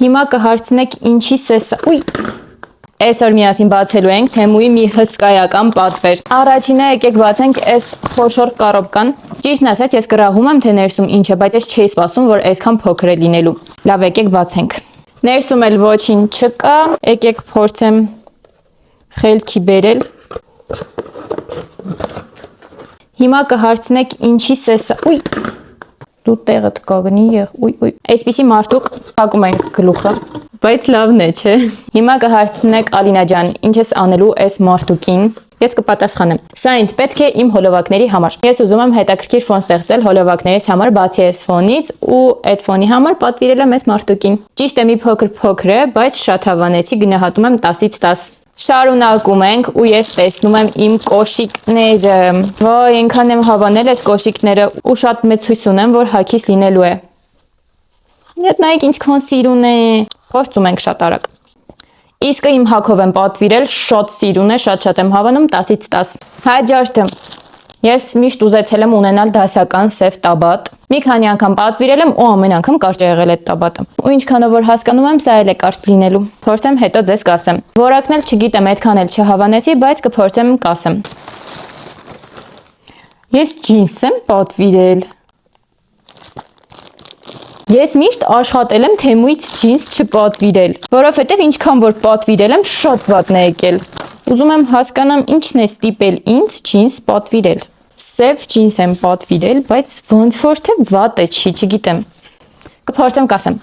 Հիմա կհարցնեք ինչի սեսա։ Ուй։ Այսօր միասին բացելու ենք Թեմուի մի հսկայական պատվեր։ Առաջինը եկեք բացենք այս խոշոր կառոպկան։ Ճիշտն ասած, ես կռահում եմ, թե ներսում ինչ է, բայց ես չէի սպասում, որ այսքան փոքր է լինելու։ Լավ, եկեք բացենք։ Ներսում էլ ոչինչ չկա։ Եկեք փորձեմ խելքի բերել։ Հիմա կհարցնեք ինչի սեսա։ Ուй։ Դու տեղդ կագնի եղ։ Ուй։ Այսպիսի մարդուկ փակում ենք գլուխը, բայց լավն է, չէ։ Հիմա կհարցնեք Ալինա ջան, ինչ ես անելու այս մարդուկին։ Ես կպատասխանեմ։ Սա ինձ պետք է իմ հոլովակների համար։ Ես ուզում եմ հետաքրքիր ֆոն ստեղծել հոլովակներիս համար, բացի այս ֆոնից, ու այդ ֆոնի համար պատվիրել եմ այս մարդուկին։ Ճիշտ է, մի փոքր է, բայց շատ հավանեցի, գնահատում եմ 10-ից 10։ Շարունակում ենք ու ես տեսնում եմ իմ կոշիկները։ Վայ, այնքան եմ հավանել այս կոշիկները ու շատ մեծ հույս ունեմ, որ հագիս լինելու է։ Ետ նայեք ինչքան սիրուն է։ Փորձում ենք շատ արագ։ Իսկ իմ հագով եմ պատվիրել, շատ սիրուն է, շատ եմ հավանում 10-ից 10։ Հաջորդը։ Ես միշտ ուզեցել եմ ունենալ դասական սև տաբատ։ Մի քանի անգամ պատվիրել եմ ու ամեն անգամ կարճ է եղել այդ տաբատը։ Ու ինչքանով որ հասկանում եմ, սա էլ է կարճ լինելու։ Փորձեմ հետո ձեզ կասեմ։ Որակն էլ չգիտեմ, այդքան էլ չհավանեցի, բայց կփորձեմ կասեմ։ Ես ջինս եմ պատվիրել։ Ես միշտ աշխատել եմ Թեմուից ջինս չպատվիրել, որովհետև ինչքան որ պատվիրել եմ, շատ վատն է եկել։ Ուզում եմ հասկանամ ինչն է ստիպել ինձ ջինս պատվիրել։ Սև ջինս եմ պատվիրել, բայց ոնց որ թե վատ է չի, չգիտեմ։ Կփորձեմ կասեմ։